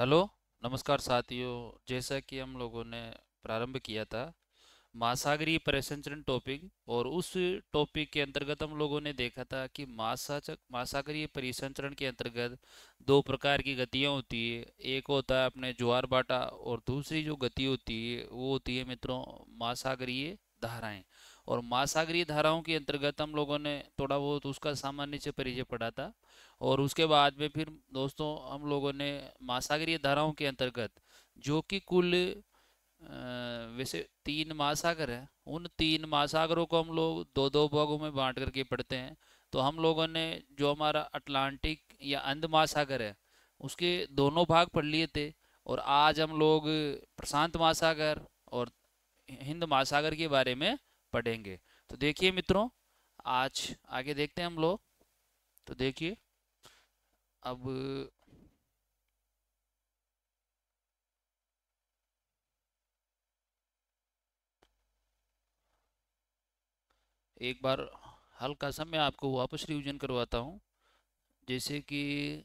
Hello. नमस्कार साथियों। जैसा कि हम लोगों ने प्रारंभ किया था महासागरीय परिसंचरण टॉपिक, और उस टॉपिक के अंतर्गत हम लोगों ने देखा था कि महासागरीय परिसंचरण के अंतर्गत दो प्रकार की गतियाँ होती है। एक होता है अपने ज्वार भाटा, और दूसरी जो गति होती है वो होती है मित्रों महासागरीय धाराएं। और महासागरीय धाराओं के अंतर्गत हम लोगों ने थोड़ा बहुत उसका सामान्य से परिचय पढ़ा था। और उसके बाद में फिर दोस्तों हम लोगों ने महासागरीय धाराओं के अंतर्गत जो कि कुल वैसे तीन महासागर हैं, उन तीन महासागरों को हम लोग दो दो भागों में बांट करके पढ़ते हैं। तो हम लोगों ने जो हमारा अटलांटिक या अंध महासागर है उसके दोनों भाग पढ़ लिए थे। और आज हम लोग प्रशांत महासागर और हिंद महासागर के बारे में पढ़ेंगे। तो देखिए मित्रों, आज आगे देखते हैं हम लोग। तो देखिए अब एक बार हल्का सा मैं आपको वापस रिवीजन करवाता हूँ। जैसे कि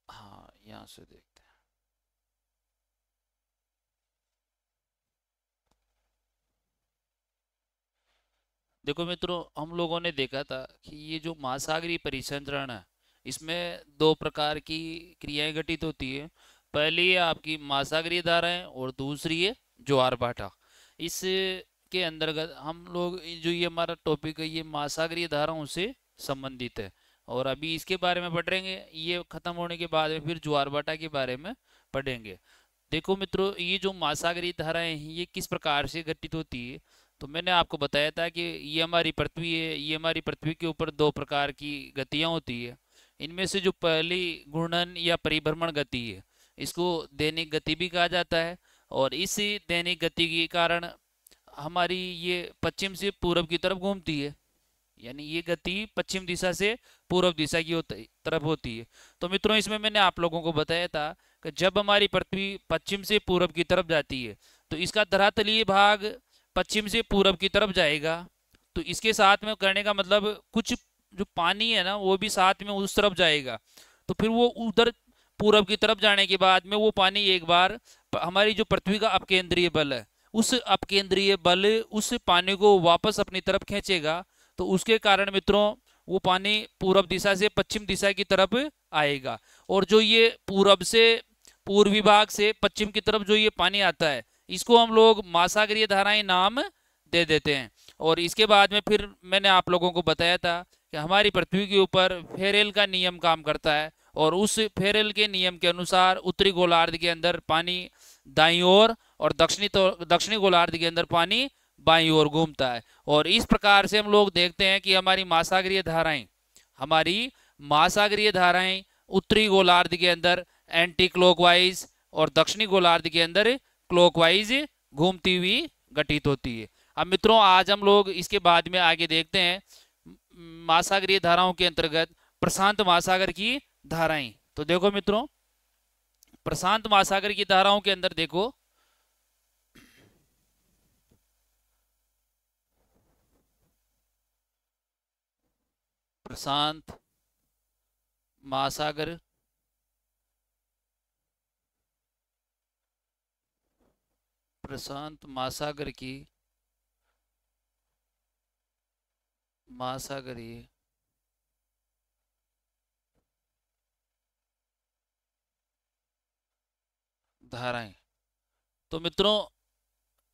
हाँ, यहाँ से देखते हैं। देखो मित्रों, हम लोगों ने देखा था कि ये जो महासागरीय परिसंचरण है इसमें दो प्रकार की क्रियाएं घटित होती है। पहली है आपकी महासागरीय धाराएं और दूसरी है ज्वार भाटा। इस के अंतर्गत हम लोग जो ये हमारा टॉपिक है ये महासागरीय धाराओं से संबंधित है। और अभी इसके बारे में पढ़ेंगे, ये खत्म होने के बाद में फिर ज्वार भाटा के बारे में पढ़ेंगे। देखो मित्रों, ये जो महासागरीय धाराएं हैं ये किस प्रकार से घटित होती है। तो मैंने आपको बताया था कि ये हमारी पृथ्वी है, ये हमारी पृथ्वी के ऊपर दो प्रकार की गतियां होती है। इनमें से जो पहली घूर्णन या परिभ्रमण गति है इसको दैनिक गति भी कहा जाता है। और इसी दैनिक गति के कारण हमारी ये पश्चिम से पूरब की तरफ घूमती है। यानी ये गति पश्चिम दिशा से पूर्व दिशा की तरफ होती है। तो मित्रों, इसमें मैंने आप लोगों को बताया था कि जब हमारी पृथ्वी पश्चिम से पूरब की तरफ जाती है तो इसका धरातलीय भाग पश्चिम से पूरब की तरफ जाएगा। तो इसके साथ में करने का मतलब कुछ जो पानी है ना वो भी साथ में उस तरफ जाएगा। तो फिर वो उधर पूरब की तरफ जाने के बाद में वो पानी एक बार हमारी जो पृथ्वी का अपकेंद्रीय बल है उस अपकेंद्रीय बल उस पानी को वापस अपनी तरफ खींचेगा। तो उसके कारण मित्रों वो पानी पूरब दिशा से पश्चिम दिशा की तरफ आएगा। और जो ये पूरब से पूर्वी भाग से पश्चिम की तरफ जो ये पानी आता है इसको हम लोग महासागरीय धाराएं नाम दे देते हैं। और इसके बाद में फिर मैंने आप लोगों को बताया था कि हमारी पृथ्वी के ऊपर फेरेल का नियम काम करता है। और उस फेरेल के नियम के अनुसार उत्तरी गोलार्ध के अंदर पानी दाईं ओर और दक्षिणी गोलार्ध के अंदर पानी बाईं ओर घूमता है। और इस प्रकार से हम लोग देखते हैं कि हमारी महासागरीय धाराएं उत्तरी गोलार्ध के अंदर एंटी क्लॉकवाइज और दक्षिणी गोलार्ध के अंदर क्लॉकवाइज घूमती हुई घटित होती है। अब मित्रों, आज हम लोग इसके बाद में आगे देखते हैं महासागरीय धाराओं के अंतर्गत प्रशांत महासागर की धाराएं। तो देखो मित्रों, प्रशांत महासागर की धाराओं के अंदर देखो, प्रशांत महासागर प्रशांत महासागर की महासागरीय धाराएं। तो मित्रों,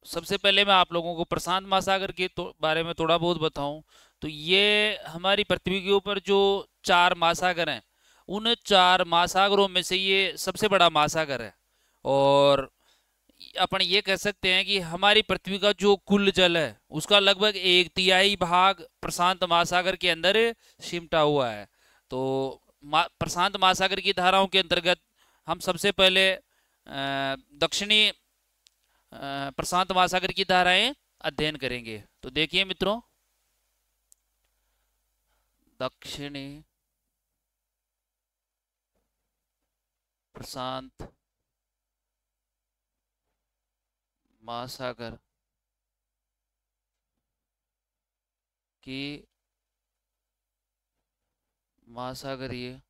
सबसे पहले मैं आप लोगों को प्रशांत महासागर के बारे में थोड़ा बहुत बताऊं। तो ये हमारी पृथ्वी के ऊपर जो चार महासागर हैं उन चार महासागरों में से ये सबसे बड़ा महासागर है। और अपन ये कह सकते हैं कि हमारी पृथ्वी का जो कुल जल है उसका लगभग एक तिहाई भाग प्रशांत महासागर के अंदर सिमटा हुआ है। तो प्रशांत महासागर की धाराओं के अंतर्गत हम सबसे पहले दक्षिणी प्रशांत महासागर की धाराएं अध्ययन करेंगे। तो देखिए मित्रों, दक्षिणी प्रशांत महासागर की महासागरीय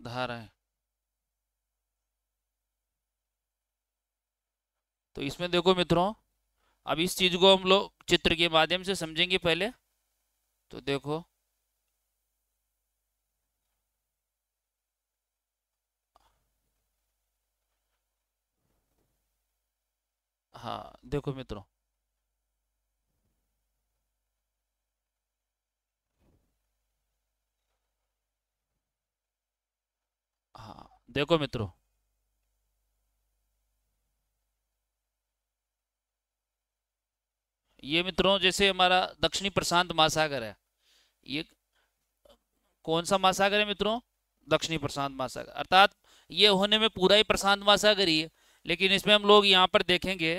धाराएं। तो इसमें देखो मित्रों, अब इस चीज को हम लोग चित्र के माध्यम से समझेंगे पहले। तो देखो, हाँ देखो मित्रों, हाँ देखो मित्रों, ये मित्रों जैसे हमारा दक्षिणी प्रशांत महासागर है, ये कौन सा महासागर है मित्रों? दक्षिणी प्रशांत महासागर, अर्थात ये होने में पूरा ही प्रशांत महासागर ही है। लेकिन इसमें हम लोग यहाँ पर देखेंगे,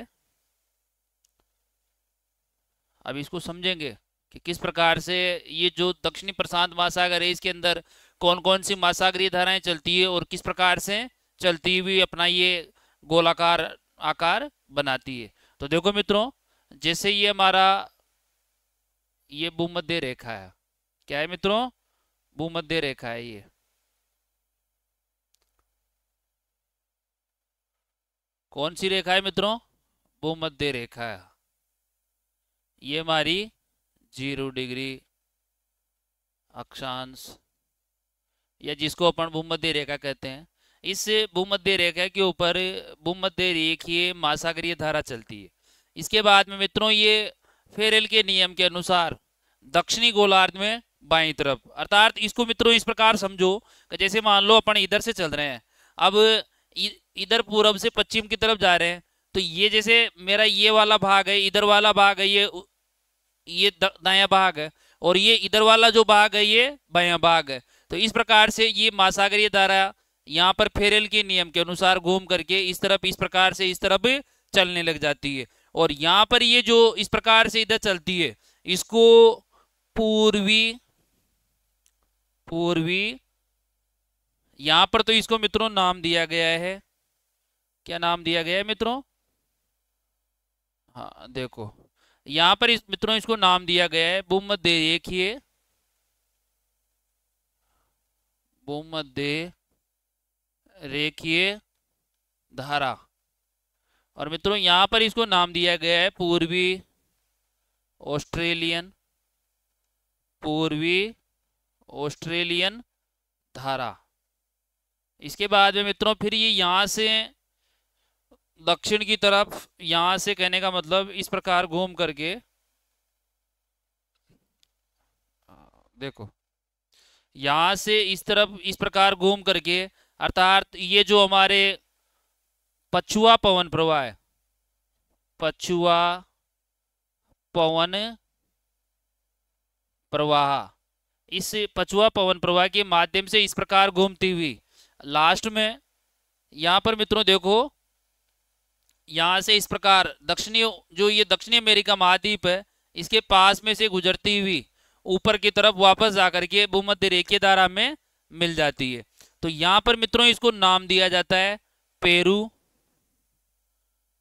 अब इसको समझेंगे कि किस प्रकार से ये जो दक्षिणी प्रशांत महासागर है इसके अंदर कौन कौन सी महासागरीय धाराएं चलती है और किस प्रकार से चलती हुई अपना ये गोलाकार आकार बनाती है। तो देखो मित्रों, जैसे ये हमारा ये भूमध्य रेखा है, क्या है मित्रों? भूमध्य रेखा है ये। कौन सी रेखा है मित्रों? भूमध्य रेखा है। ये हमारी 0 डिग्री अक्षांश, या जिसको अपन भूमध्य रेखा कहते हैं, इस भूमध्य रेखा के ऊपर भूमध्य रेखीय महासागरीय धारा चलती है। इसके बाद में मित्रों ये फेरेल के नियम के अनुसार दक्षिणी गोलार्ध में बाईं तरफ, अर्थात इसको मित्रों इस प्रकार समझो कि जैसे मान लो अपन इधर से चल रहे हैं, अब इधर पूरब से पश्चिम की तरफ जा रहे हैं, तो ये जैसे मेरा ये वाला भाग है, इधर वाला भाग है, ये दायां भाग है, और ये इधर वाला जो भाग है ये बायां भाग है। तो इस प्रकार से ये महासागरीय धारा यहाँ पर फेरेल के नियम के अनुसार घूम करके इस तरफ इस प्रकार से इस तरफ चलने लग जाती है। और यहाँ पर ये जो इस प्रकार से इधर चलती है इसको पूर्वी पूर्वी यहाँ पर तो इसको मित्रों नाम दिया गया है, क्या नाम दिया गया है मित्रों? हाँ देखो, यहाँ पर मित्रों इसको नाम दिया गया है भूमध्य रेखीय, भूमध्य रेखीय धारा। और मित्रों यहाँ पर इसको नाम दिया गया है पूर्वी ऑस्ट्रेलियन, पूर्वी ऑस्ट्रेलियन धारा। इसके बाद में मित्रों फिर ये यहाँ से दक्षिण की तरफ, यहाँ से कहने का मतलब इस प्रकार घूम करके, देखो यहाँ से इस तरफ इस प्रकार घूम करके, अर्थात ये जो हमारे पछुआ पवन प्रवाह है, पछुआ पवन प्रवाह, इस पछुआ पवन प्रवाह के माध्यम से इस प्रकार घूमती हुई लास्ट में यहाँ पर मित्रों देखो, यहाँ से इस प्रकार दक्षिणी, जो ये दक्षिणी अमेरिका महाद्वीप है, इसके पास में से गुजरती हुई ऊपर की तरफ वापस जाकर के भूमध्य रेखीय धारा में मिल जाती है। तो यहाँ पर मित्रों इसको नाम दिया जाता है पेरू,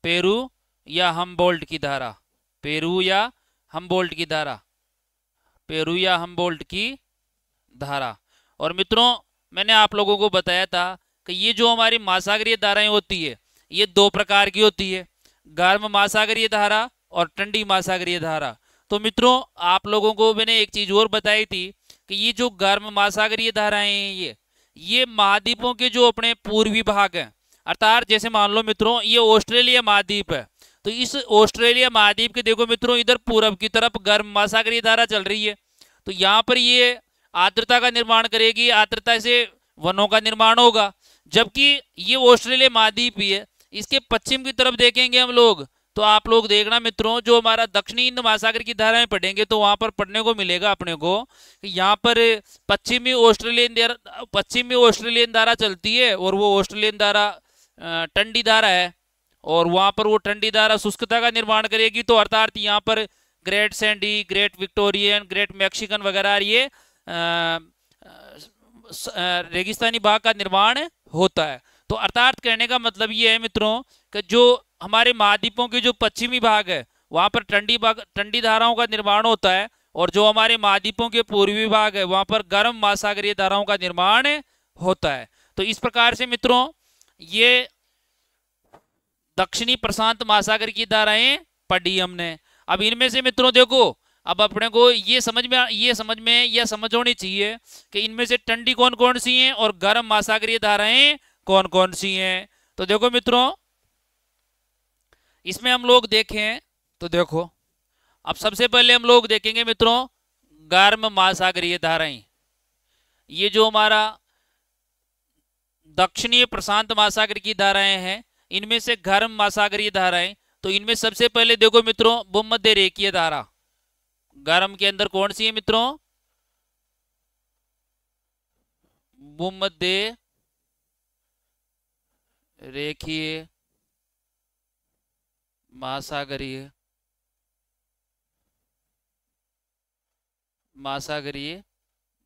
पेरू या हमबोल्ट की धारा, पेरू या हमबोल्ट की धारा, पेरू या हमबोल्ट की धारा। और मित्रों मैंने आप लोगों को बताया था कि ये जो हमारी महासागरीय धाराएं होती है ये 2 प्रकार की होती है, गर्म महासागरीय धारा और ठंडी महासागरीय धारा। तो मित्रों आप लोगों को मैंने एक चीज और बताई थी कि ये जो गर्म महासागरीय धाराएं हैं ये महाद्वीपों के जो अपने पूर्वी भाग हैं, अर्थात जैसे मान लो मित्रों ये ऑस्ट्रेलिया महाद्वीप है, तो इस ऑस्ट्रेलिया महाद्वीप के देखो मित्रों इधर पूरब की तरफ गर्म महासागरीय धारा चल रही है, तो यहाँ पर ये आर्द्रता का निर्माण करेगी, आर्द्रता से वनों का निर्माण होगा। जबकि ये ऑस्ट्रेलिया महाद्वीप ही है, इसके पश्चिम की तरफ देखेंगे हम लोग, तो आप लोग देखना मित्रों जो हमारा दक्षिणी हिंद महासागर की धाराएं पढ़ेंगे तो वहां पर पढ़ने को मिलेगा अपने को कि यहाँ पर पश्चिमी ऑस्ट्रेलियन धारा चलती है, और वो ऑस्ट्रेलियन धारा ठंडी धारा है, और वहां पर वो ठंडी धारा शुष्कता का निर्माण करेगी। तो अर्थात यहाँ पर great Sandy, great Victorian, great Mexican वगैरह ये रेगिस्तानी भाग का निर्माण होता है। तो अर्थात कहने का मतलब ये है मित्रों कि जो हमारे महाद्वीपों के जो पश्चिमी भाग है वहां पर ठंडी धाराओं का निर्माण होता है, और जो हमारे महाद्वीपों के पूर्वी भाग है वहां पर गर्म महासागरीय धाराओं का निर्माण होता है। तो इस प्रकार से मित्रों ये दक्षिणी प्रशांत महासागर की धाराएं पढ़ी हमने। अब इनमें से मित्रों देखो, अब अपने को ये समझ में यह समझ होनी चाहिए कि इनमें से ठंडी कौन कौन सी हैं और गर्म महासागरीय धाराएं कौन कौन सी हैं। तो देखो मित्रों, इसमें हम लोग देखें तो देखो, अब सबसे पहले हम लोग देखेंगे मित्रों गर्म महासागरीय धाराएं। ये जो हमारा दक्षिणी प्रशांत महासागर की धाराएं हैं, इनमें से गर्म महासागरीय धाराएं, तो इनमें सबसे पहले देखो मित्रों भूमध्य रेखीय धारा। गर्म के अंदर कौन सी है मित्रों? भूमध्य रेखीय महासागरीय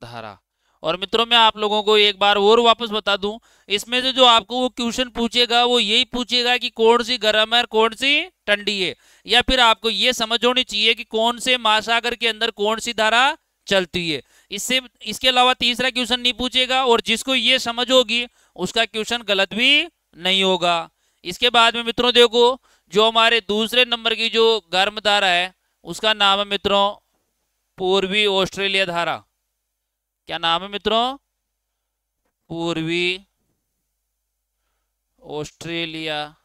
धारा। और मित्रों मैं आप लोगों को एक बार और वापस बता दूं, इसमें से जो आपको वो क्वेश्चन पूछेगा वो यही पूछेगा कि कौन सी गर्म है और कौन सी ठंडी है, या फिर आपको ये समझ होनी चाहिए कि कौन से महासागर के अंदर कौन सी धारा चलती है। इसके अलावा तीसरा क्वेश्चन नहीं पूछेगा, और जिसको ये समझ होगी उसका क्वेश्चन गलत भी नहीं होगा। इसके बाद में मित्रों देखो, जो हमारे दूसरे नंबर की जो गर्म धारा है उसका नाम है मित्रों पूर्वी ऑस्ट्रेलिया धारा। क्या नाम है मित्रों? पूर्वी ऑस्ट्रेलिया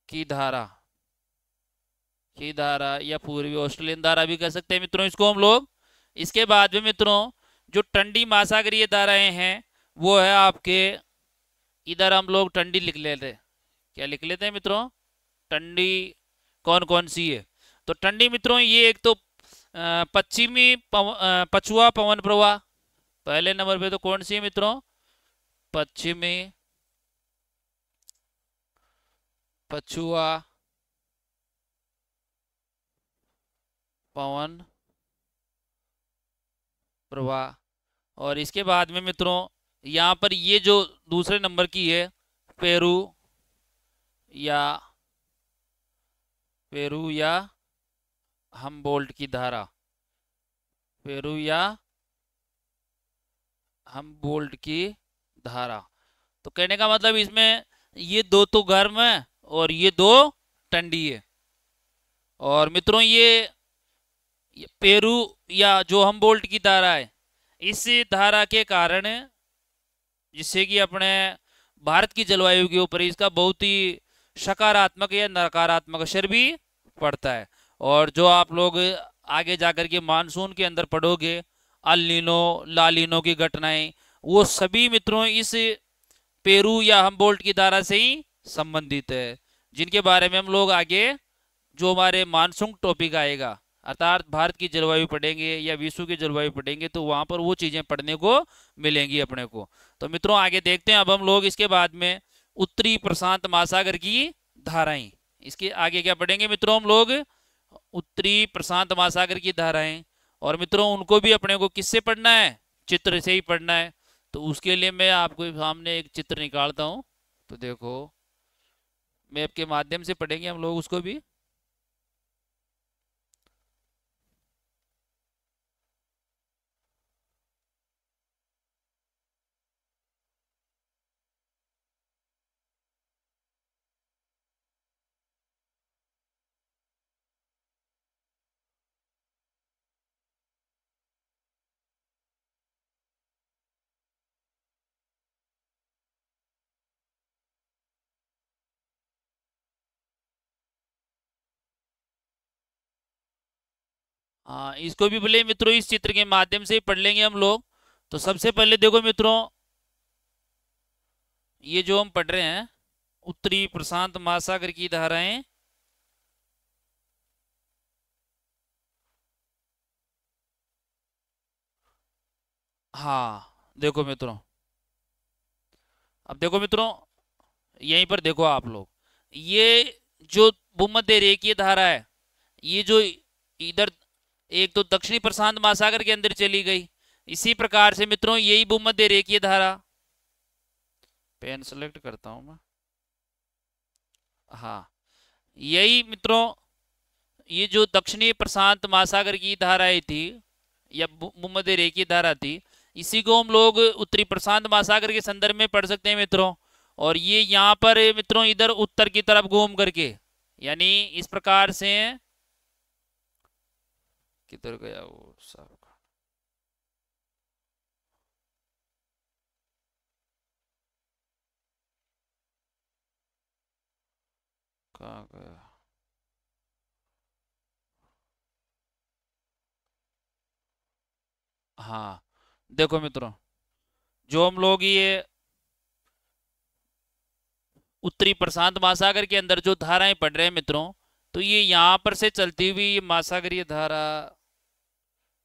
की धारा या पूर्वी ऑस्ट्रेलियन धारा भी कह सकते हैं मित्रों इसको हम लोग। इसके बाद में मित्रों जो ठंडी महासागरीय धाराएं हैं वो है आपके, इधर हम लोग ठंडी लिख लेते हैं। क्या लिख लेते हैं मित्रों? ठंडी कौन कौन सी है? तो ठंडी मित्रों ये एक तो पश्चिमी पछुआ पवन प्रवाह, पहले नंबर पे तो कौन सी है मित्रों? पश्चिमी पछुआ पवन प्रवाह। और इसके बाद में मित्रों यहाँ पर ये जो दूसरे नंबर की है पेरू या हमबोल्ट की धारा, पेरू या हमबोल्ट की धारा। तो कहने का मतलब इसमें ये दो तो गर्म है और ये दो ठंडी है। और मित्रों ये पेरू या जो हमबोल्ट की धारा है, इस धारा के कारण जिससे कि अपने भारत की जलवायु के ऊपर इसका बहुत ही सकारात्मक या नकारात्मक असर भी पड़ता है। और जो आप लोग आगे जाकर के मानसून के अंदर पढ़ोगे, अल नीनो ला नीनो की घटनाएं, वो सभी मित्रों इस पेरू या हमबोल्ट की धारा से ही संबंधित है, जिनके बारे में हम लोग आगे जो हमारे मानसून टॉपिक आएगा अर्थात भारत की जलवायु पढ़ेंगे या विश्व की जलवायु पढ़ेंगे तो वहां पर वो चीजें पढ़ने को मिलेंगी अपने को। तो मित्रों आगे देखते हैं अब हम लोग इसके बाद में उत्तरी प्रशांत महासागर की धाराएं। इसके आगे क्या पढ़ेंगे मित्रों हम लोग? उत्तरी प्रशांत महासागर की धाराएं। और मित्रों उनको भी अपने को किससे पढ़ना है? चित्र से ही पढ़ना है। तो उसके लिए मैं आपको सामने एक चित्र निकालता हूं, तो देखो मैप के माध्यम से पढ़ेंगे हम लोग उसको भी। हाँ इसको भी बोले मित्रों इस चित्र के माध्यम से ही पढ़ लेंगे हम लोग। तो सबसे पहले देखो मित्रों, ये जो हम पढ़ रहे हैं उत्तरी प्रशांत महासागर की धाराएं, हाँ देखो मित्रों, अब देखो मित्रों यहीं पर देखो आप लोग, ये जो भूमध्य रेखीय धारा है, ये जो इधर एक तो दक्षिणी प्रशांत महासागर के अंदर चली गई, इसी प्रकार से मित्रों यही भूमध्य रेखीय धारा, पेन सेलेक्ट करता हूं मैं, हाँ यही मित्रों ये जो दक्षिणी प्रशांत महासागर की धाराएं थी या भूमध्य रेखीय धारा थी, इसी को हम लोग उत्तरी प्रशांत महासागर के संदर्भ में पढ़ सकते हैं मित्रों। और ये यहाँ पर मित्रों इधर उत्तर की तरफ घूम करके, यानी इस प्रकार से, किधर गया वो साहब, कहाँ गया, हाँ देखो मित्रों, जो हम लोग ये उत्तरी प्रशांत महासागर के अंदर जो धाराएं पढ़ रहे हैं मित्रों, तो ये यहाँ पर से चलती हुई ये महासागरीय धारा,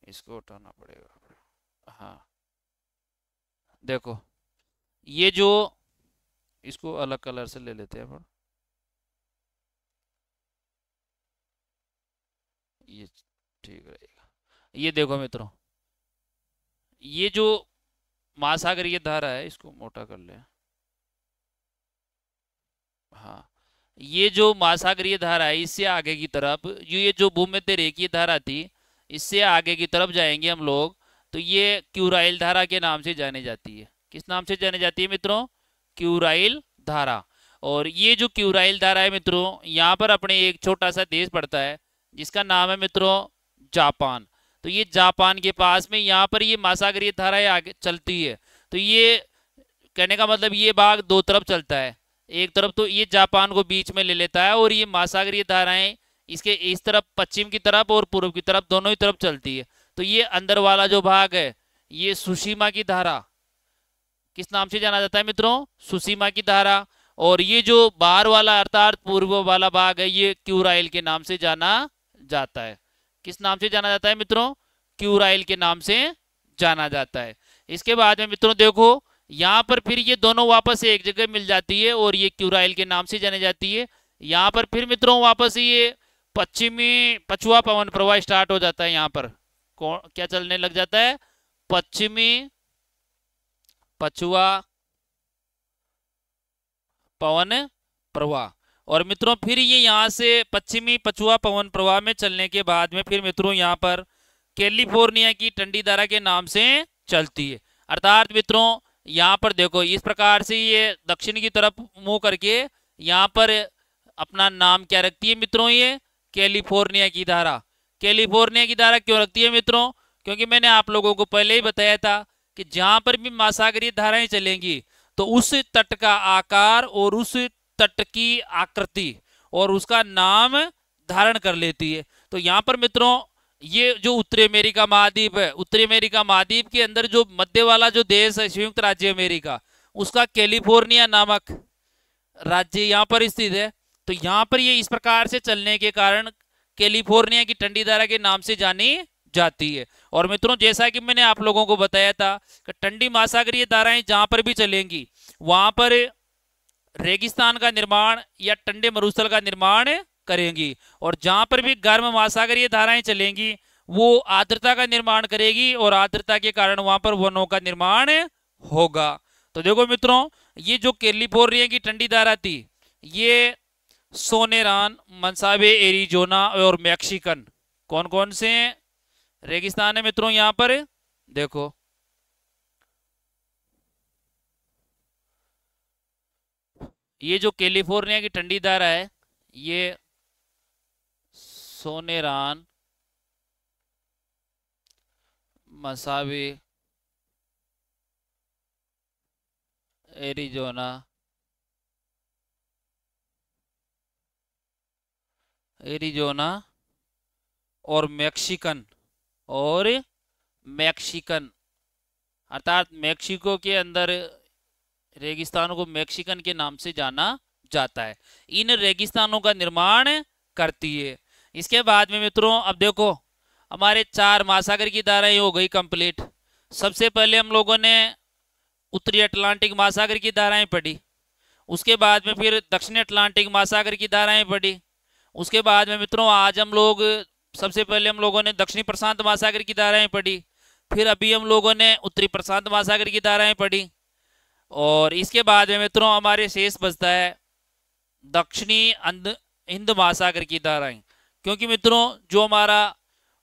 इसको उठाना पड़ेगा, हाँ देखो ये जो, इसको अलग कलर से ले लेते हैं अपन, ये ठीक रहेगा। ये देखो मित्रों, ये जो महासागरीय धारा है, इसको मोटा कर ले, हाँ ये जो महासागरीय धारा है इससे आगे की तरफ, ये जो भूमध्य रेखीय धारा थी इससे आगे की तरफ जाएंगे हम लोग, तो ये क्यूराइल धारा के नाम से जानी जाती है। किस नाम से जानी जाती है मित्रों? क्यूराइल धारा। और ये जो क्यूराइल धारा है मित्रों, यहाँ पर अपने एक छोटा सा देश पड़ता है जिसका नाम है मित्रों जापान। तो ये जापान के पास में यहाँ पर ये महासागरीय धाराएं आगे चलती है। तो ये कहने का मतलब ये भाग दो तरफ चलता है, एक तरफ तो ये जापान को बीच में ले लेता है, और ये महासागरीय धाराएं इसके इस तरफ पश्चिम की तरफ और पूर्व की तरफ दोनों ही तरफ चलती है। तो ये अंदर वाला जो भाग है ये सुशीमा की धारा, किस नाम से जाना जाता है मित्रों? सुशीमा की धारा। और ये जो बाहर वाला अर्थात पूर्व वाला भाग है ये क्यूराइल के नाम से जाना जाता है। किस नाम से जाना जाता है मित्रों? क्यूराइल के नाम से जाना जाता है। इसके बाद में मित्रों देखो यहाँ पर फिर ये दोनों वापस एक जगह मिल जाती है और ये क्यूराइल के नाम से जानी जाती है। यहाँ पर फिर मित्रों वापस ये पश्चिमी पछुआ पवन प्रवाह स्टार्ट हो जाता है। यहाँ पर क्या चलने लग जाता है? पश्चिमी पछुआ पवन प्रवाह। और मित्रों फिर ये यहाँ से पश्चिमी पछुआ पवन प्रवाह में चलने के बाद में फिर मित्रों यहाँ पर कैलिफोर्निया की ठंडी धारा के नाम से चलती है। अर्थात मित्रों यहाँ पर देखो इस प्रकार से ये दक्षिण की तरफ मुंह करके यहाँ पर अपना नाम क्या रखती है मित्रों? ये कैलिफोर्निया की धारा। कैलिफोर्निया की धारा क्यों रखती है मित्रों? क्योंकि मैंने आप लोगों को पहले ही बताया था कि जहां पर भी महासागरीय धाराएं चलेंगी तो उस तट का आकार और उस तट की आकृति और उसका नाम धारण कर लेती है। तो यहाँ पर मित्रों ये जो उत्तरी अमेरिका महाद्वीप है, उत्तरी अमेरिका महाद्वीप के अंदर जो मध्य वाला जो देश है संयुक्त राज्य अमेरिका, उसका कैलिफोर्निया नामक राज्य यहाँ पर स्थित है। तो यहाँ पर ये इस प्रकार से चलने के कारण कैलिफोर्निया की ठंडी धारा के नाम से जानी जाती है। और मित्रों जैसा कि मैंने आप लोगों को बताया था कि ठंडी महासागरीय धाराएं जहां पर भी चलेंगी वहां पर रेगिस्तान का निर्माण या ठंडे मरुस्थल का निर्माण करेंगी, और जहां पर भी गर्म महासागरीय धाराएं चलेंगी वो आर्द्रता का निर्माण करेगी और आर्द्रता के कारण वहां पर वनों का निर्माण होगा। तो देखो मित्रों ये जो कैलिफोर्निया की ठंडी धारा थी ये सोनेरान, मंसाबे, एरिजोना और मैक्सिकन, कौन कौन से रेगिस्तान है मित्रों? यहां पर देखो ये जो कैलिफोर्निया की ठंडी धारा है ये सोनेरान, मसावे, एरिजोना, एरिजोना और मैक्सिकन अर्थात मैक्सिको के अंदर रेगिस्तानों को मैक्सिकन के नाम से जाना जाता है। इन रेगिस्तानों का निर्माण करती है। इसके बाद में मित्रों अब देखो हमारे 4 महासागर की धाराएं हो गई कंप्लीट। सबसे पहले हम लोगों ने उत्तरी अटलांटिक महासागर की धाराएं पढ़ी, उसके बाद में फिर दक्षिणी अटलांटिक महासागर की धाराएं पढ़ी, उसके बाद में मित्रों आज हम लोग सबसे पहले हम लोगों ने दक्षिणी प्रशांत महासागर की धाराएं पढ़ी, फिर अभी हम लोगों ने उत्तरी प्रशांत महासागर की धाराएं पढ़ी, और इसके बाद में मित्रों हमारे शेष बचता है दक्षिणी हिंद महासागर की धाराएं, क्योंकि मित्रों जो हमारा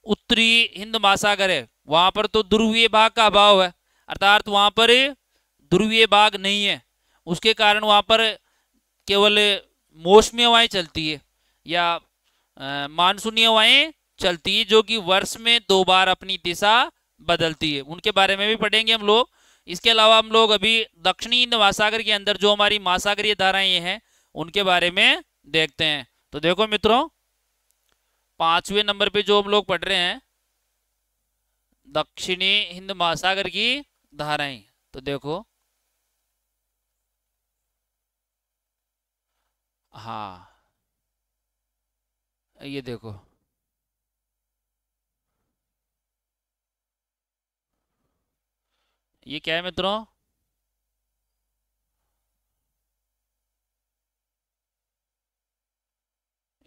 उत्तरी हिंद महासागर है वहां पर तो ध्रुवीय भाग का अभाव है, अर्थात वहां पर ध्रुवीय भाग नहीं है। उसके कारण वहां पर केवल मौसमी हवाएं चलती है या मानसूनी हवाएं चलती है, जो कि वर्ष में 2 बार अपनी दिशा बदलती है। उनके बारे में भी पढ़ेंगे हम लोग। इसके अलावा हम लोग अभी दक्षिणी हिंद महासागर के अंदर जो हमारी महासागरीय धाराएं हैं उनके बारे में देखते हैं। तो देखो मित्रों, 5वें नंबर पे जो हम लोग पढ़ रहे हैं दक्षिणी हिंद महासागर की धाराएं, तो देखो हाँ ये देखो, ये क्या है मित्रों,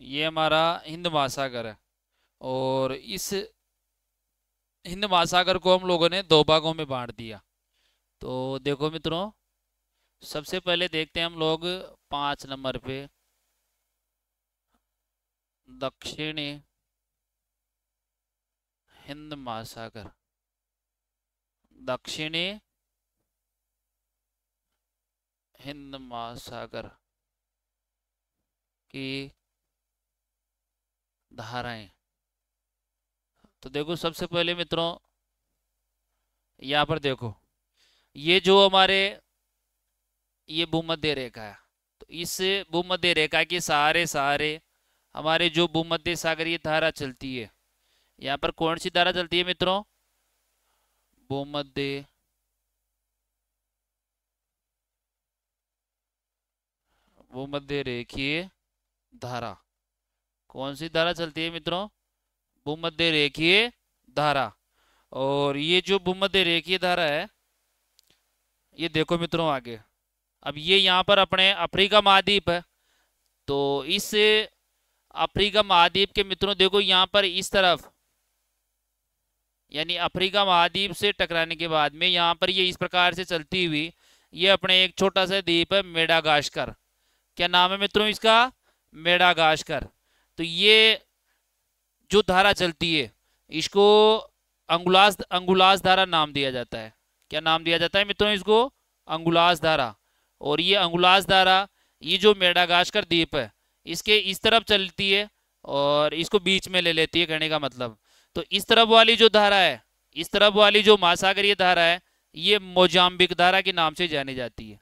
ये हमारा हिंद महासागर है। और इस हिंद महासागर को हम लोगों ने 2 भागों में बांट दिया। तो देखो मित्रों, सबसे पहले देखते हैं हम लोग 5 नंबर पे दक्षिणी हिंद महासागर, दक्षिणी हिंद महासागर की धाराएं। तो देखो सबसे पहले मित्रों यहाँ पर देखो, ये जो हमारे ये भूमध्य रेखा है, तो इस भूमध्य रेखा के सहारे हमारे जो भूमध्य सागरीय धारा चलती है, यहाँ पर कौन सी धारा चलती है मित्रों, भूमध्य भूमध्य रेखीय धारा। कौन सी धारा चलती है मित्रों, भूमध्य रेखीय धारा। और ये जो भूमध्य रेखीय धारा है, ये देखो मित्रों आगे, अब ये यहाँ पर अपने अफ्रीका महाद्वीप है। तो इस अफ्रीका महाद्वीप के मित्रों देखो यहाँ पर इस तरफ, यानी अफ्रीका महाद्वीप से टकराने के बाद में यहाँ पर ये इस प्रकार से चलती हुई ये अपने एक छोटा सा द्वीप है मेडागास्कर। क्या नाम है मित्रों इसका, मेडागास्कर। तो ये जो धारा चलती है इसको अंगुलास धारा नाम दिया जाता है। क्या नाम दिया जाता है मित्रों इसको, अंगुलास धारा। और ये अंगुलास धारा ये जो मेडागास्कर द्वीप है इसके इस तरफ चलती है और इसको बीच में ले लेती है, कहने का मतलब। तो इस तरफ वाली जो धारा है, इस तरफ वाली जो महासागरीय धारा है, ये मोजाम्बिक धारा के नाम से जानी जाती है।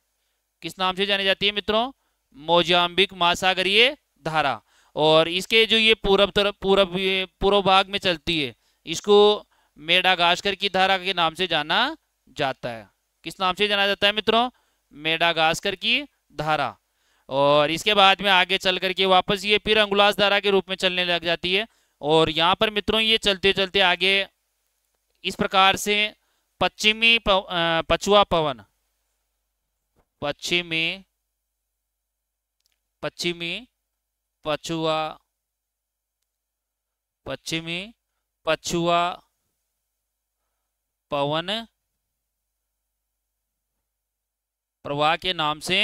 किस नाम से जानी जाती है मित्रों, मोजाम्बिक महासागरीय धारा। और इसके जो ये पूर्व भाग में चलती है इसको मेडागास्कर की धारा के नाम से जाना जाता है। किस नाम से जाना जाता है मित्रों, मेडागास्कर की धारा। और इसके बाद में आगे चल करके वापस ये फिर अंगुलास धारा के रूप में चलने लग जाती है। और यहाँ पर मित्रों ये चलते चलते आगे इस प्रकार से पछुआ पवन, पश्चिमी पछुआ पवन प्रवाह के नाम से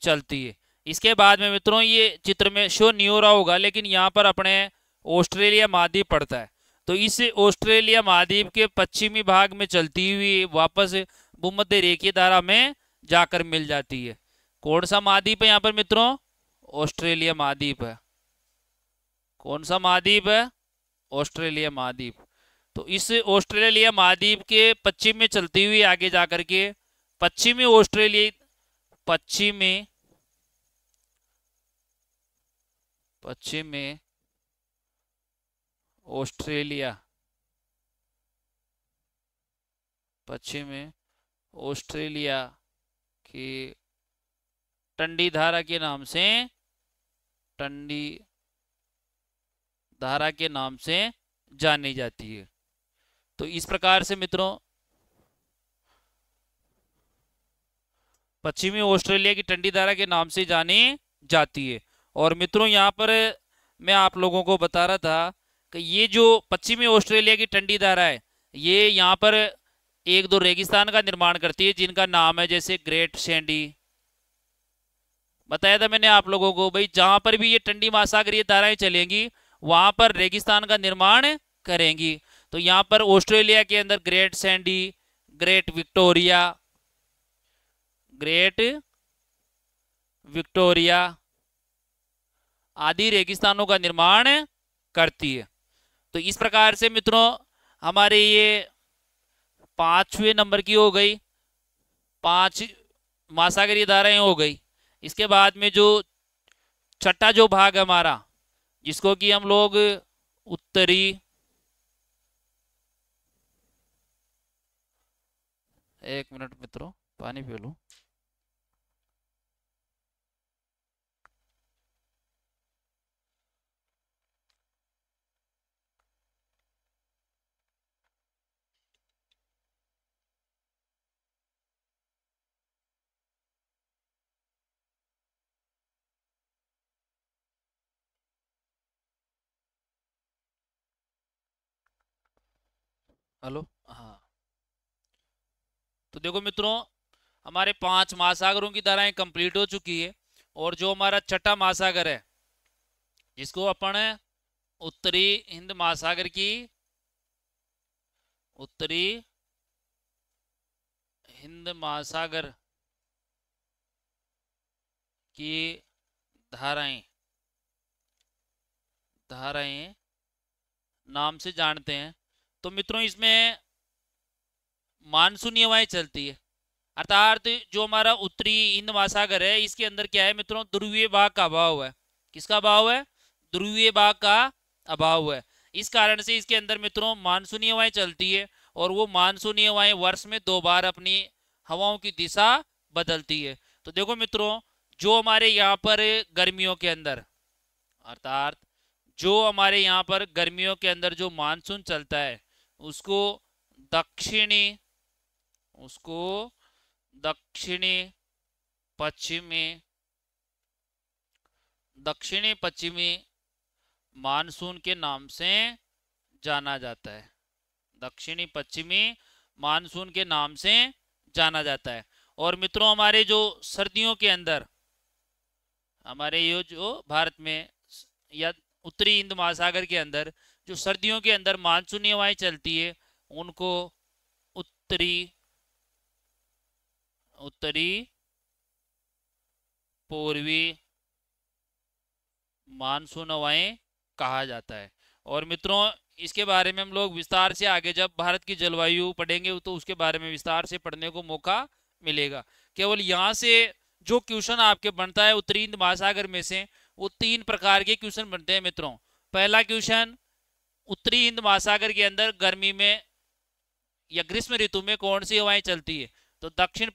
चलती है। इसके बाद में मित्रों ये चित्र में शो नहीं हो रहा होगा, लेकिन यहाँ पर अपने ऑस्ट्रेलिया महाद्वीप पड़ता है। तो इस ऑस्ट्रेलिया महाद्वीप के पश्चिमी भाग में चलती हुई वापस भूमध्य रेखीय धारा में जाकर मिल जाती है। कौन सा महाद्वीप है यहाँ पर मित्रों, ऑस्ट्रेलिया महाद्वीप है। कौन सा महाद्वीप है, ऑस्ट्रेलिया महाद्वीप। तो इस ऑस्ट्रेलिया महाद्वीप के पश्चिम में चलती हुई आगे जाकर के पश्चिमी ऑस्ट्रेलिया पश्चिमी ऑस्ट्रेलिया की टंडी धारा के नाम से जानी जाती है। तो इस प्रकार से मित्रों पश्चिमी ऑस्ट्रेलिया की टंडी धारा के नाम से जानी जाती है। और मित्रों यहाँ पर मैं आप लोगों को बता रहा था कि ये जो पश्चिमी ऑस्ट्रेलिया की टंडी धारा है ये यहाँ पर 1-2 रेगिस्तान का निर्माण करती है, जिनका नाम है जैसे ग्रेट सैंडी, बताया था मैंने आप लोगों को भाई, जहां पर भी ये ठंडी महासागरीय धाराएं चलेंगी वहां पर रेगिस्तान का निर्माण करेंगी। तो यहाँ पर ऑस्ट्रेलिया के अंदर great Sandy, great Victoria, great Victoria आदि रेगिस्तानों का निर्माण करती है। तो इस प्रकार से मित्रों हमारे ये 5वें नंबर की हो गई, 5 महासागरीय धाराएं हो गई। इसके बाद में जो छठा जो भाग है हमारा, जिसको कि हम लोग उत्तरी, एक मिनट मित्रों पानी पी लूं। हेलो, हाँ। तो देखो मित्रों, हमारे 5 महासागरों की धाराएं कंप्लीट हो चुकी है, और जो हमारा छठा महासागर है जिसको अपन उत्तरी हिंद महासागर की, उत्तरी हिंद महासागर की धाराएं धाराएं नाम से जानते हैं। तो मित्रों इसमें मानसूनी हवाएं चलती है, अर्थात जो हमारा उत्तरी हिंद महासागर है इसके अंदर क्या है मित्रों, ध्रुवीय भाग का अभाव है। किसका अभाव है? ध्रुवीय भाग का अभाव है। इस कारण से इसके अंदर मित्रों मानसूनी हवाएं चलती है, और वो मानसूनी हवाएं वर्ष में 2 बार अपनी हवाओं की दिशा बदलती है। तो देखो मित्रों, जो हमारे यहाँ पर गर्मियों के अंदर, अर्थात जो हमारे यहाँ पर गर्मियों के अंदर जो मानसून चलता है उसको दक्षिणी उसको दक्षिणी पश्चिमी दक्षिणी पश्चिमी मानसून के नाम से जाना जाता है। दक्षिणी पश्चिमी मानसून के नाम से जाना जाता है। और मित्रों हमारे जो सर्दियों के अंदर, हमारे ये जो भारत में या उत्तरी हिंद महासागर के अंदर जो सर्दियों के अंदर मानसूनी हवाएं चलती है उनको उत्तरी उत्तरी पूर्वी मानसून हवाएं कहा जाता है। और मित्रों इसके बारे में हम लोग विस्तार से आगे जब भारत की जलवायु पढ़ेंगे तो उसके बारे में विस्तार से पढ़ने को मौका मिलेगा। केवल यहाँ से जो क्वेश्चन आपके बनता है उत्तरी हिंद महासागर में से, वो 3 प्रकार के क्वेश्चन बनते हैं मित्रों। पहला क्वेश्चन, उत्तरी हिंद महासागर के अंदर गर्मी में या ग्रीष्म ऋतु में कौन सी हवाएं चलती है? तो दक्षिण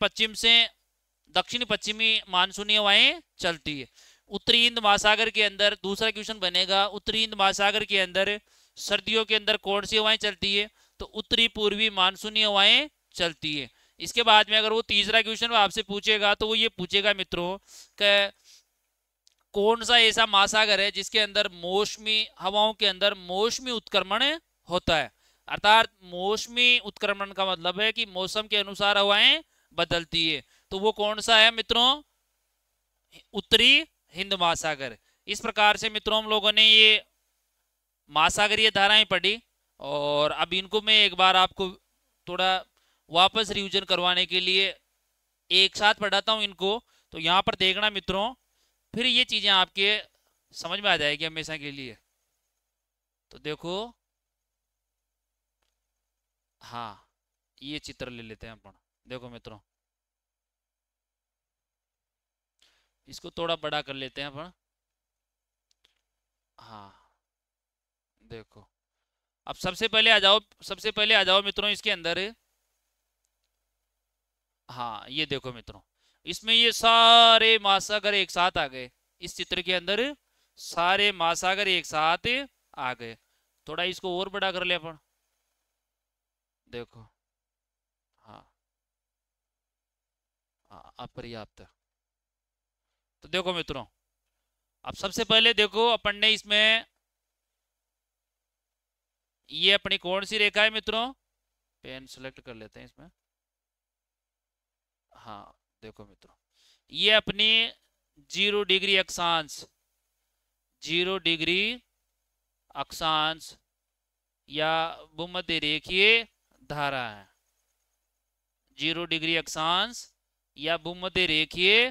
पश्चिमी मानसूनी हवाएं चलती है। उत्तरी हिंद महासागर के अंदर दूसरा क्वेश्चन बनेगा, उत्तरी हिंद महासागर के अंदर सर्दियों के अंदर कौन सी हवाएं चलती है? तो उत्तरी पूर्वी मानसूनी हवाएं चलती है। इसके बाद में अगर वो तीसरा क्वेश्चन आपसे पूछेगा तो वो ये पूछेगा मित्रों कि कौन सा ऐसा महासागर है जिसके अंदर मौसमी हवाओं के अंदर मौसमी उत्क्रमण होता है। अर्थात मौसमी उत्क्रमण का मतलब है कि मौसम के अनुसार हवाएं बदलती है। तो वो कौन सा है मित्रों? उत्तरी हिंद महासागर। इस प्रकार से मित्रों हम लोगों ने ये महासागरीय धाराएं पढ़ी, और अब इनको मैं एक बार आपको थोड़ा वापस रिवीजन करवाने के लिए एक साथ पढ़ाता हूं इनको। तो यहाँ पर देखना मित्रों, फिर ये चीजें आपके समझ में आ जाएगी हमेशा के लिए। तो देखो, हाँ, ये चित्र ले लेते हैं अपन। देखो मित्रों, इसको थोड़ा बड़ा कर लेते हैं अपन। हाँ, देखो, अब सबसे पहले आ जाओ मित्रों इसके अंदर। हाँ, ये देखो मित्रों, इसमें ये सारे महासागर एक साथ आ गए। इस चित्र के अंदर सारे महासागर एक साथ आ गए। थोड़ा इसको और बड़ा कर ले अपन। देखो, हाँ, हाँ, अपर्याप्त। तो देखो मित्रों, अब सबसे पहले देखो अपन ने इसमें ये अपनी कौन सी रेखा है मित्रों? पेन सेलेक्ट कर लेते हैं इसमें। हाँ, देखो मित्रों, ये अपनी 0 डिग्री अक्षांश, 0 डिग्री अक्षांश या भूमध्य रेखीय धारा है। 0 डिग्री अक्षांश या भूमध्य रेखीय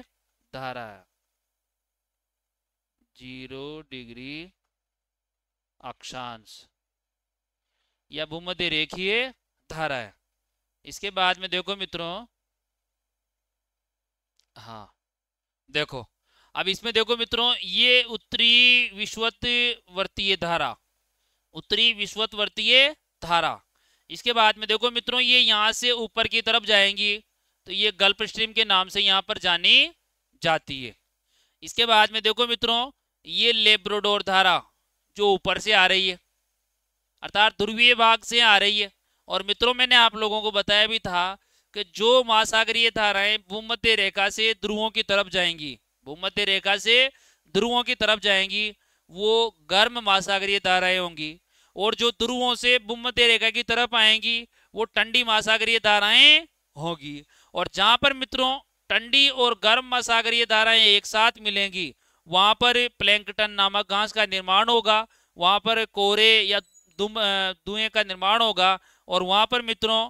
धारा है। 0 डिग्री अक्षांश या भूमध्य रेखीय धारा है। इसके बाद में देखो मित्रों, हाँ देखो अब इसमें देखो मित्रों, ये उत्तरी विषुवतवर्तीय धारा, उत्तरी विषुवतवर्तीय धारा। इसके बाद में देखो मित्रों, ये यहां से ऊपर की तरफ जाएंगी तो ये गल्फ स्ट्रीम के नाम से यहां पर जानी जाती है। इसके बाद में देखो मित्रों, ये लेब्राडोर धारा जो ऊपर से आ रही है, अर्थात ध्रुवीय भाग से आ रही है। और मित्रों मैंने आप लोगों को बताया भी था कि जो महासागरीय धाराएं भूमध्य रेखा से ध्रुवों की तरफ जाएंगी, भूमध्य रेखा से ध्रुवों की तरफ जाएंगी, वो गर्म महासागरीय धाराएं होंगी। और जो ध्रुवों से भूमध्य रेखा की तरफ आएंगी वो ठंडी महासागरीय धाराएं होगी। और जहां पर मित्रों ठंडी और गर्म महासागरीय धाराएं एक साथ मिलेंगी, वहां पर प्लैंकटन नामक घास का निर्माण होगा, वहां पर कोरे या धुएं का निर्माण होगा, और वहां पर मित्रों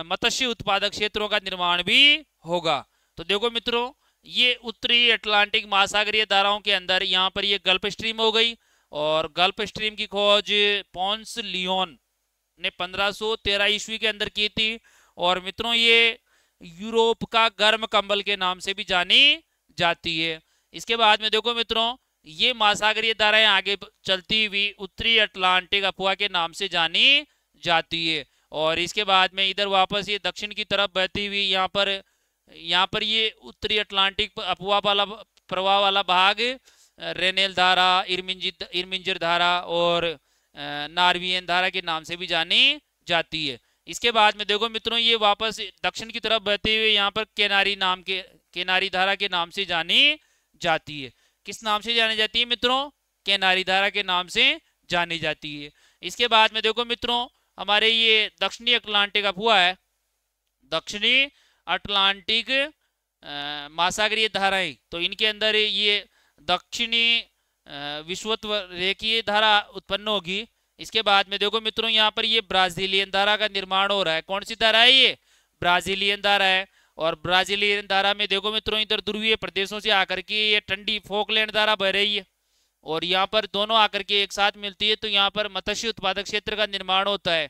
मत्स्य उत्पादक क्षेत्रों का निर्माण भी होगा। तो देखो मित्रों, ये उत्तरी अटलांटिक महासागरीय धाराओं के अंदर यहाँ पर ये गल्फ स्ट्रीम हो गई। और गल्फ स्ट्रीम की खोज पॉन्स लियोन ने 1513 ईस्वी के अंदर की थी। और मित्रों ये यूरोप का गर्म कंबल के नाम से भी जानी जाती है। इसके बाद में देखो मित्रों, ये महासागरीय धाराएं आगे चलती हुई उत्तरी अटलांटिक अफवाह के नाम से जानी जाती है। और इसके बाद में इधर वापस ये दक्षिण की तरफ बहती हुई यहाँ पर ये उत्तरी अटलांटिक अफवाह वाला प्रवाह वाला भाग रेनेल धारा, इरमिंजर धारा और नार्वियन धारा के नाम से भी जानी जाती है। इसके बाद में देखो मित्रों, ये वापस दक्षिण की तरफ बहते हुए यहाँ पर केनारी धारा के नाम से जानी जाती है। किस नाम से जानी जाती है मित्रों? केनारी धारा के नाम से जानी जाती है। इसके बाद में देखो मित्रों, हमारे ये दक्षिणी अटलांटिक अफवाह है, दक्षिणी अटलांटिक महासागरीय धाराएं, तो इनके अंदर ये दक्षिणी विषुवतरेखीय धारा उत्पन्न होगी। इसके बाद में देखो मित्रों, यहाँ पर ये ब्राजीलियन धारा का निर्माण हो रहा है। कौन सी धारा है? ये ब्राजीलियन धारा है। और ब्राजीलियन धारा में देखो मित्रों, इधर ध्रुवीय प्रदेशों से आकर के ये ठंडी फोकलैंड धारा बह रही है और यहाँ पर दोनों आकर के एक साथ मिलती है, तो यहाँ पर मत्स्य उत्पादक क्षेत्र का निर्माण होता है।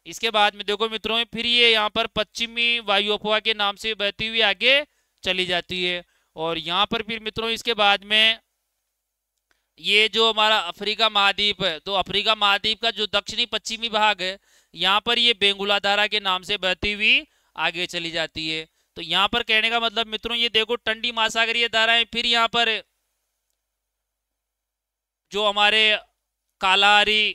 इसके बाद में देखो मित्रों, फिर ये यहाँ पर पश्चिमी वायु अफवाह के नाम से बहती हुई आगे चली जाती है। और यहाँ पर फिर मित्रों इसके बाद में ये जो हमारा अफ्रीका महाद्वीप है, तो अफ्रीका महाद्वीप का जो दक्षिणी पश्चिमी भाग है, यहाँ पर ये बेंगुला धारा के नाम से बहती हुई आगे चली जाती है। तो यहाँ पर कहने का मतलब मित्रों, ये देखो ठंडी महासागरीय धाराएं, फिर यहाँ पर जो हमारे कालाहारी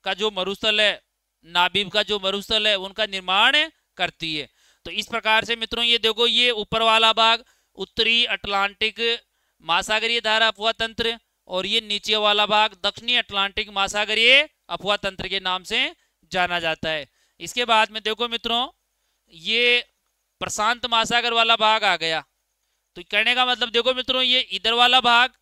का जो मरुस्थल है, नाबीब का जो मरुस्थल है, उनका निर्माण करती है। तो इस प्रकार से मित्रों ये देखो, ये ऊपर वाला भाग उत्तरी अटलांटिक महासागरीय धारा अफवाह तंत्र और ये नीचे वाला भाग दक्षिणी अटलांटिक महासागरीय अफवाह तंत्र के नाम से जाना जाता है। इसके बाद में देखो मित्रों, ये प्रशांत महासागर वाला भाग आ गया। तो कहने का मतलब देखो मित्रों, ये इधर वाला भाग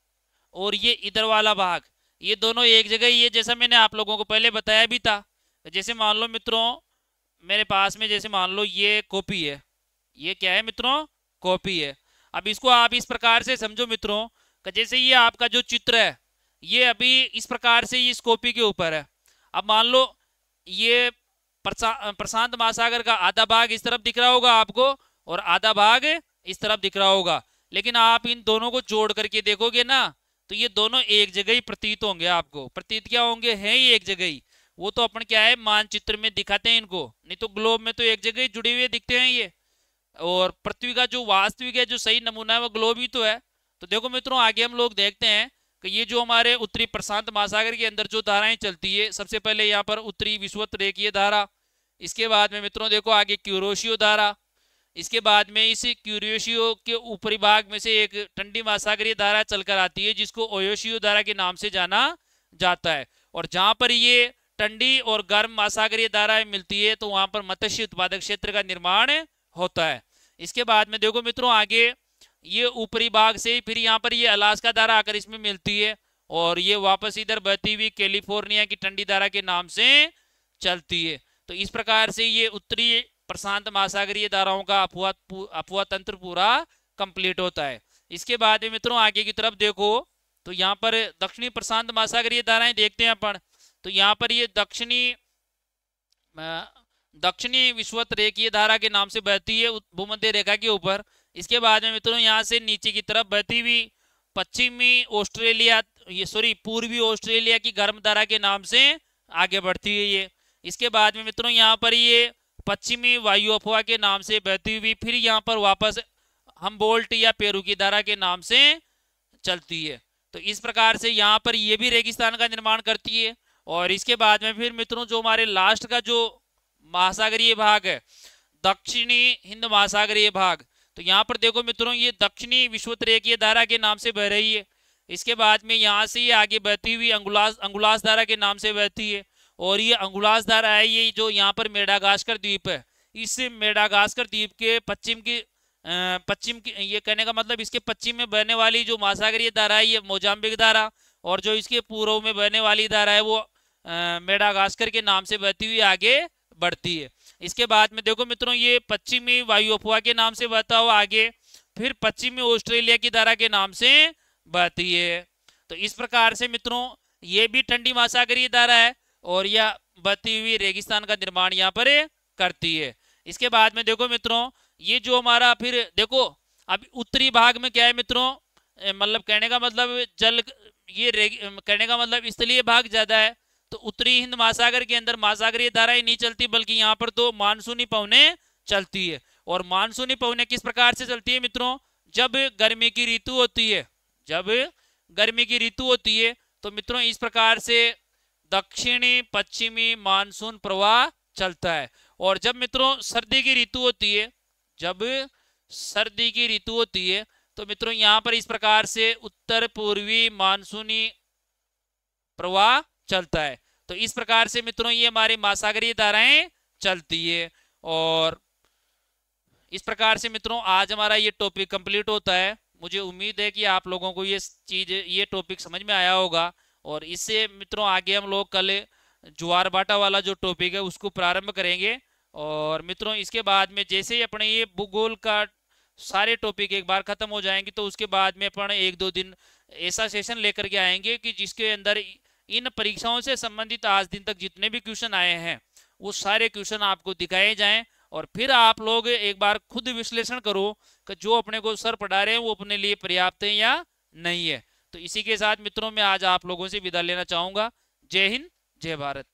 और ये इधर वाला भाग, ये दोनों एक जगह ही है, जैसा मैंने आप लोगों को पहले बताया भी था। जैसे मान लो मित्रों, मेरे पास में जैसे मान लो ये कॉपी है, ये क्या है मित्रों? कॉपी है। अब इसको आप इस प्रकार से समझो मित्रों, कि जैसे ये आपका जो चित्र है, ये अभी इस प्रकार से इस कॉपी के ऊपर है। अब मान लो ये प्रशांत महासागर का आधा भाग इस तरफ दिख रहा होगा आपको और आधा भाग इस तरफ दिख रहा होगा, लेकिन आप इन दोनों को जोड़ करके देखोगे ना, तो ये दोनों एक जगह ही प्रतीत होंगे। आपको प्रतीत क्या होंगे? हैं ही एक जगह ही। वो तो अपन क्या है, मानचित्र में दिखाते हैं इनको, नहीं तो ग्लोब में तो एक जगह ही जुड़े हुए दिखते हैं ये। और पृथ्वी का जो वास्तविक है, जो सही नमूना है, वो ग्लोब ही तो है। तो देखो मित्रों, आगे हम लोग देखते हैं कि ये जो हमारे उत्तरी प्रशांत महासागर के अंदर जो धाराएं चलती है, सबसे पहले यहाँ पर उत्तरी विषुवतरेखीय धारा, इसके बाद में मित्रों देखो आगे क्यूरोशियो धारा, इसके बाद में इस क्यूरोशियो के ऊपरी भाग में से एक ठंडी महासागरीय धारा चलकर आती है, जिसको ओयोशियो धारा के नाम से जाना जाता है। और जहां पर ये ठंडी और गर्म महासागरीय धाराएं मिलती है, तो वहां पर मत्स्य उत्पादक क्षेत्र का निर्माण होता है। इसके बाद में देखो मित्रों, आगे ये ऊपरी भाग से फिर यहाँ पर ये अलास्का धारा आकर इसमें मिलती है और ये वापस इधर बहती हुई कैलिफोर्निया की ठंडी धारा के नाम से चलती है। तो इस प्रकार से ये उत्तरी प्रशांत महासागरीय धाराओं का अपवाह तंत्र पूरा कंप्लीट होता है। इसके बाद में मित्रों आगे की तरफ देखो तो यहाँ पर दक्षिणी प्रशांत महासागरीय धाराएं देखते हैं अपन। तो यहाँ पर ये दक्षिणी विषुवत रेखीय धारा के नाम से बहती है भूमध्य रेखा के ऊपर। इसके बाद में मित्रों यहाँ से नीचे की तरफ बहती हुई पश्चिमी ऑस्ट्रेलिया पूर्वी ऑस्ट्रेलिया की गर्म धारा के नाम से आगे बढ़ती है ये। इसके बाद में मित्रों यहाँ पर ये पश्चिमी वायु अफवाह के नाम से बहती हुई फिर यहाँ पर वापस हम्बोल्ट या पेरू की धारा के नाम से चलती है। तो इस प्रकार से यहाँ पर ये भी रेगिस्तान का निर्माण करती है। और इसके बाद में फिर मित्रों जो हमारे लास्ट का जो महासागरीय भाग है दक्षिणी हिंद महासागरीय भाग, तो यहाँ पर देखो मित्रों ये दक्षिणी विषुवत रेखीय धारा के नाम से बह रही है। इसके बाद में यहाँ से ये आगे बहती हुई अंगुलास धारा के नाम से बहती है। और ये अंगुलास धारा है ये जो यहाँ पर मेडागास्कर द्वीप है, इस मेडागास्कर द्वीप के पश्चिम की ये कहने का मतलब इसके पश्चिम में बहने वाली जो महासागरीय धारा है ये मोजाम्बिक धारा, और जो इसके पूर्व में बहने वाली धारा है वो मेडागास्कर के नाम से बहती हुई आगे बढ़ती है। इसके बाद में देखो मित्रों ये पश्चिमी वायु अफवाह के नाम से बहता हुआ आगे फिर पश्चिमी ऑस्ट्रेलिया की धारा के नाम से बहती है। तो इस प्रकार से मित्रों ये भी ठंडी महासागरीय धारा है और यह बहती हुई रेगिस्तान का निर्माण यहाँ पर करती है। इसके बाद में देखो मित्रों ये जो हमारा फिर देखो अब उत्तरी भाग में क्या है मित्रों, मतलब कहने का मतलब कहने का मतलब स्थलीय भाग ज्यादा है। तो उत्तरी हिंद महासागर के अंदर महासागरीय धाराएं नहीं चलती बल्कि यहाँ पर तो मानसूनी पवनें चलती है। और मानसूनी पवनें किस प्रकार से चलती है मित्रों, जब गर्मी की ऋतु होती है तो मित्रों इस प्रकार से दक्षिणी पश्चिमी मानसून प्रवाह चलता है। और जब मित्रों सर्दी की ऋतु होती है तो मित्रों यहाँ पर इस प्रकार से उत्तर पूर्वी मानसूनी प्रवाह चलता है। तो इस प्रकार से मित्रों ये हमारी महासागरीय धाराएं चलती है। और इस प्रकार से मित्रों आज हमारा ये टॉपिक कंप्लीट होता है। मुझे उम्मीद है कि आप लोगों को ये टॉपिक समझ में आया होगा। और इससे मित्रों आगे हम लोग कल ज्वार भाटा वाला जो टॉपिक है उसको प्रारंभ करेंगे। और मित्रों इसके बाद में जैसे ही अपने ये भूगोल का सारे टॉपिक एक बार खत्म हो जाएंगे तो उसके बाद में अपन 1-2 दिन ऐसा सेशन लेकर के आएंगे कि जिसके अंदर इन परीक्षाओं से संबंधित आज दिन तक जितने भी क्वेश्चन आए हैं वो सारे क्वेश्चन आपको दिखाए जाएं और फिर आप लोग एक बार खुद विश्लेषण करो कि जो अपने को सर पढ़ा रहे हैं वो अपने लिए पर्याप्त है या नहीं है। तो इसी के साथ मित्रों मैं आज आप लोगों से विदा लेना चाहूंगा। जय हिंद, जय भारत।